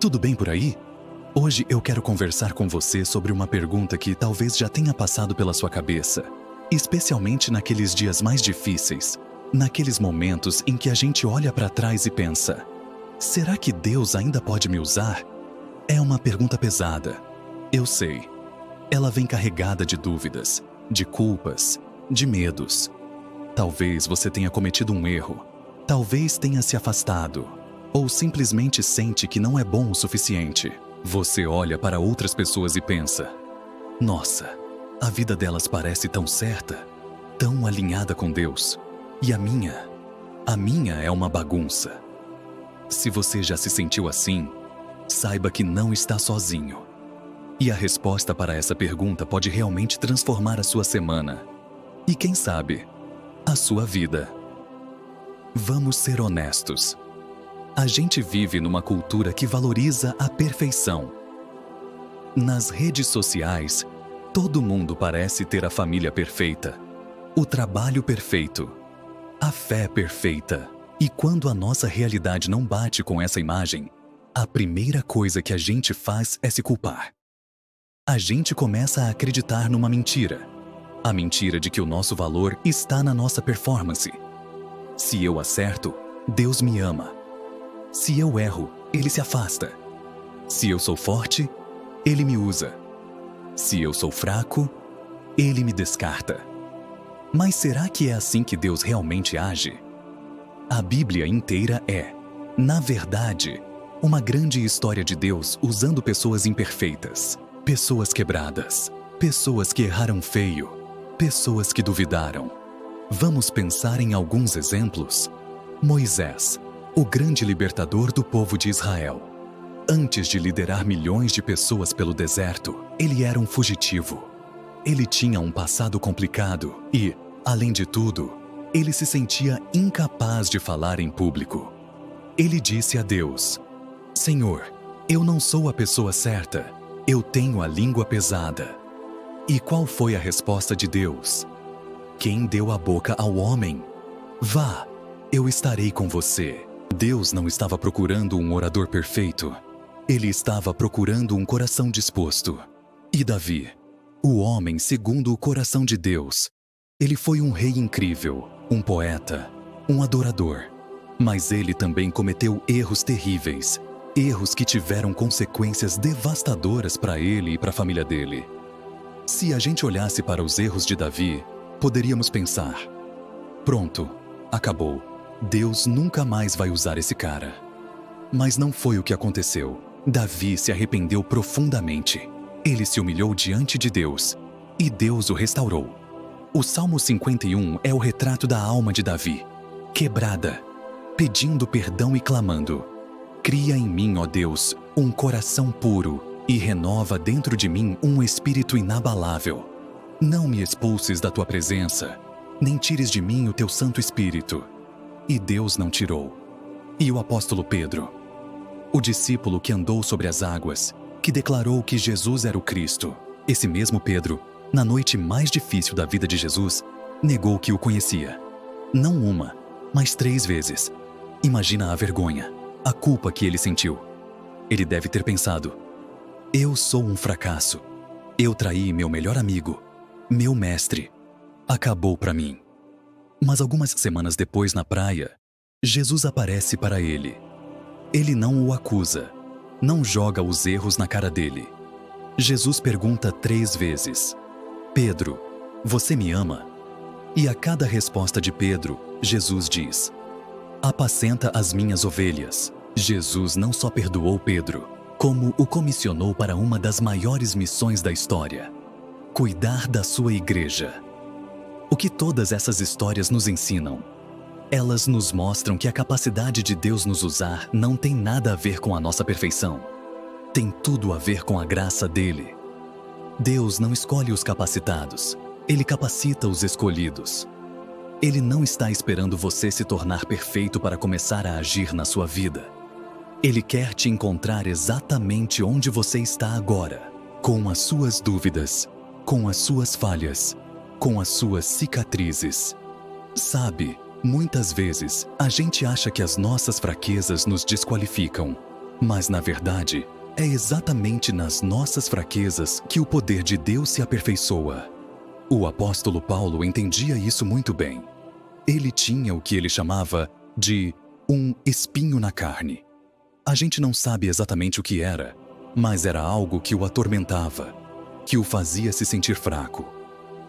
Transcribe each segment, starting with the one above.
Tudo bem por aí? Hoje eu quero conversar com você sobre uma pergunta que talvez já tenha passado pela sua cabeça, especialmente naqueles dias mais difíceis, naqueles momentos em que a gente olha para trás e pensa: será que Deus ainda pode me usar? É uma pergunta pesada. Eu sei. Ela vem carregada de dúvidas, de culpas, de medos. Talvez você tenha cometido um erro. Talvez tenha se afastado. Ou simplesmente sente que não é bom o suficiente. Você olha para outras pessoas e pensa: nossa, a vida delas parece tão certa, tão alinhada com Deus. E a minha é uma bagunça. Se você já se sentiu assim, saiba que não está sozinho. E a resposta para essa pergunta pode realmente transformar a sua semana. E quem sabe, a sua vida. Vamos ser honestos. A gente vive numa cultura que valoriza a perfeição. Nas redes sociais, todo mundo parece ter a família perfeita, o trabalho perfeito, a fé perfeita. E quando a nossa realidade não bate com essa imagem, a primeira coisa que a gente faz é se culpar. A gente começa a acreditar numa mentira. A mentira de que o nosso valor está na nossa performance. Se eu acerto, Deus me ama. Se eu erro, Ele se afasta. Se eu sou forte, Ele me usa. Se eu sou fraco, Ele me descarta. Mas será que é assim que Deus realmente age? A Bíblia inteira é, na verdade, uma grande história de Deus usando pessoas imperfeitas, pessoas quebradas, pessoas que erraram feio, pessoas que duvidaram. Vamos pensar em alguns exemplos. Moisés, o grande libertador do povo de Israel. Antes de liderar milhões de pessoas pelo deserto, ele era um fugitivo. Ele tinha um passado complicado e, além de tudo, ele se sentia incapaz de falar em público. Ele disse a Deus: Senhor, eu não sou a pessoa certa, eu tenho a língua pesada. E qual foi a resposta de Deus? Quem deu a boca ao homem? Vá, eu estarei com você. Deus não estava procurando um orador perfeito. Ele estava procurando um coração disposto. E Davi, o homem segundo o coração de Deus, ele foi um rei incrível, um poeta, um adorador. Mas ele também cometeu erros terríveis, erros que tiveram consequências devastadoras para ele e para a família dele. Se a gente olhasse para os erros de Davi, poderíamos pensar: pronto, acabou. Deus nunca mais vai usar esse cara. Mas não foi o que aconteceu. Davi se arrependeu profundamente. Ele se humilhou diante de Deus, e Deus o restaurou. O Salmo 51 é o retrato da alma de Davi, quebrada, pedindo perdão e clamando: cria em mim, ó Deus, um coração puro, e renova dentro de mim um espírito inabalável. Não me expulses da tua presença, nem tires de mim o teu Santo Espírito. E Deus não tirou. E o apóstolo Pedro, o discípulo que andou sobre as águas, que declarou que Jesus era o Cristo, esse mesmo Pedro, na noite mais difícil da vida de Jesus, negou que o conhecia. Não uma, mas 3 vezes. Imagina a vergonha, a culpa que ele sentiu. Ele deve ter pensado: eu sou um fracasso. Eu traí meu melhor amigo, meu mestre. Acabou para mim. Mas algumas semanas depois, na praia, Jesus aparece para ele. Ele não o acusa, não joga os erros na cara dele. Jesus pergunta 3 vezes: Pedro, você me ama? E a cada resposta de Pedro, Jesus diz: apacenta as minhas ovelhas. Jesus não só perdoou Pedro, como o comissionou para uma das maiores missões da história: cuidar da sua igreja. O que todas essas histórias nos ensinam? Elas nos mostram que a capacidade de Deus nos usar não tem nada a ver com a nossa perfeição. Tem tudo a ver com a graça dele. Deus não escolhe os capacitados, Ele capacita os escolhidos. Ele não está esperando você se tornar perfeito para começar a agir na sua vida. Ele quer te encontrar exatamente onde você está agora, com as suas dúvidas, com as suas falhas, com as suas cicatrizes. Sabe, muitas vezes a gente acha que as nossas fraquezas nos desqualificam. Mas, na verdade, é exatamente nas nossas fraquezas que o poder de Deus se aperfeiçoa. O apóstolo Paulo entendia isso muito bem. Ele tinha o que ele chamava de um espinho na carne. A gente não sabe exatamente o que era, mas era algo que o atormentava, que o fazia se sentir fraco.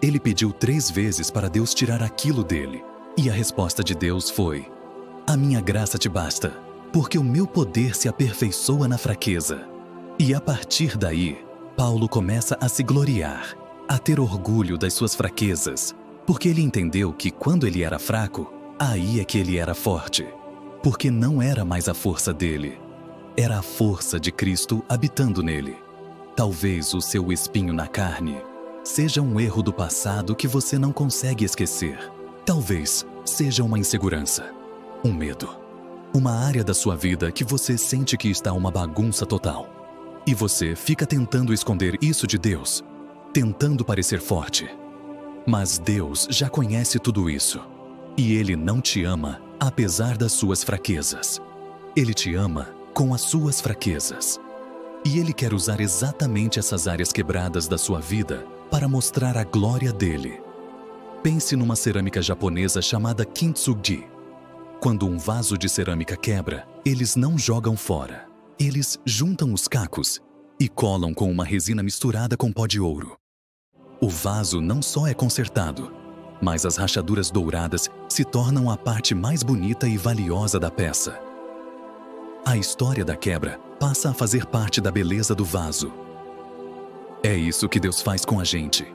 Ele pediu 3 vezes para Deus tirar aquilo dele, e a resposta de Deus foi: "A minha graça te basta, porque o meu poder se aperfeiçoa na fraqueza." E a partir daí, Paulo começa a se gloriar, a ter orgulho das suas fraquezas, porque ele entendeu que quando ele era fraco, aí é que ele era forte, porque não era mais a força dele, era a força de Cristo habitando nele. Talvez o seu espinho na carne seja um erro do passado que você não consegue esquecer. Talvez seja uma insegurança, um medo, uma área da sua vida que você sente que está uma bagunça total. E você fica tentando esconder isso de Deus, tentando parecer forte. Mas Deus já conhece tudo isso. E Ele não te ama apesar das suas fraquezas. Ele te ama com as suas fraquezas. E Ele quer usar exatamente essas áreas quebradas da sua vida para mostrar a glória dele. Pense numa cerâmica japonesa chamada kintsugi. Quando um vaso de cerâmica quebra, eles não jogam fora. Eles juntam os cacos e colam com uma resina misturada com pó de ouro. O vaso não só é consertado, mas as rachaduras douradas se tornam a parte mais bonita e valiosa da peça. A história da quebra passa a fazer parte da beleza do vaso. É isso que Deus faz com a gente.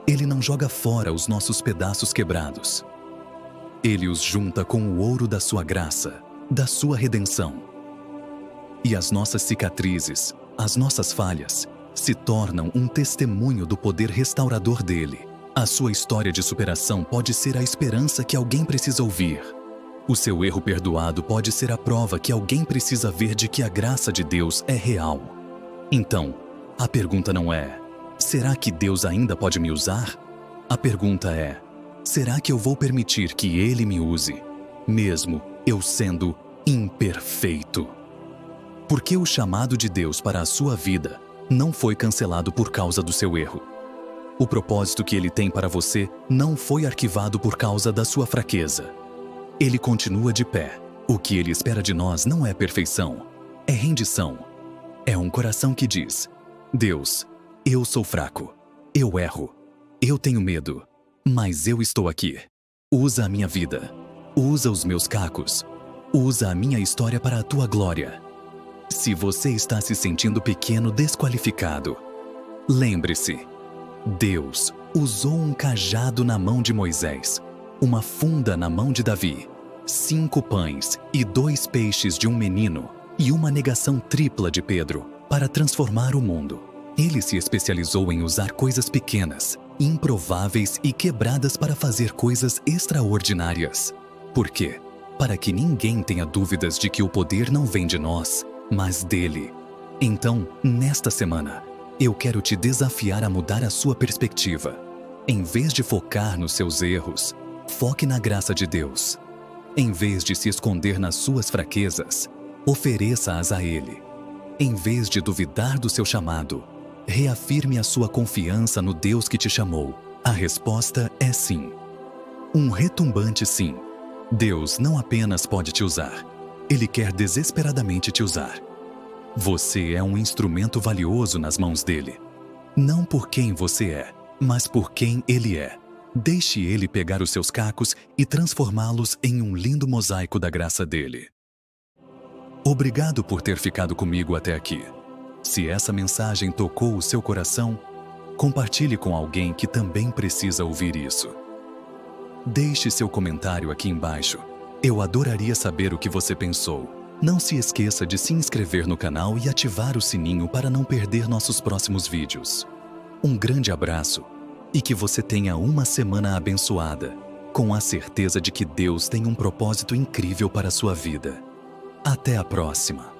Ele não joga fora os nossos pedaços quebrados. Ele os junta com o ouro da sua graça, da sua redenção. E as nossas cicatrizes, as nossas falhas, se tornam um testemunho do poder restaurador dele. A sua história de superação pode ser a esperança que alguém precisa ouvir. O seu erro perdoado pode ser a prova que alguém precisa ver de que a graça de Deus é real. Então, a pergunta não é: será que Deus ainda pode me usar? A pergunta é: será que eu vou permitir que Ele me use, mesmo eu sendo imperfeito? Porque o chamado de Deus para a sua vida não foi cancelado por causa do seu erro. O propósito que Ele tem para você não foi arquivado por causa da sua fraqueza. Ele continua de pé. O que Ele espera de nós não é perfeição, é rendição. É um coração que diz: Deus, eu sou fraco, eu erro, eu tenho medo, mas eu estou aqui. Usa a minha vida, usa os meus cacos, usa a minha história para a tua glória. Se você está se sentindo pequeno, desqualificado, lembre-se, Deus usou um cajado na mão de Moisés, uma funda na mão de Davi, 5 pães e 2 peixes de um menino e uma negação tripla de Pedro para transformar o mundo. Ele se especializou em usar coisas pequenas, improváveis e quebradas para fazer coisas extraordinárias. Por quê? Para que ninguém tenha dúvidas de que o poder não vem de nós, mas dele. Então, nesta semana, eu quero te desafiar a mudar a sua perspectiva. Em vez de focar nos seus erros, foque na graça de Deus. Em vez de se esconder nas suas fraquezas, ofereça-as a Ele. Em vez de duvidar do seu chamado, reafirme a sua confiança no Deus que te chamou. A resposta é sim. Um retumbante sim. Deus não apenas pode te usar, Ele quer desesperadamente te usar. Você é um instrumento valioso nas mãos dele. Não por quem você é, mas por quem Ele é. Deixe Ele pegar os seus cacos e transformá-los em um lindo mosaico da graça dele. Obrigado por ter ficado comigo até aqui. Se essa mensagem tocou o seu coração, compartilhe com alguém que também precisa ouvir isso. Deixe seu comentário aqui embaixo. Eu adoraria saber o que você pensou. Não se esqueça de se inscrever no canal e ativar o sininho para não perder nossos próximos vídeos. Um grande abraço e que você tenha uma semana abençoada, com a certeza de que Deus tem um propósito incrível para a sua vida. Até a próxima!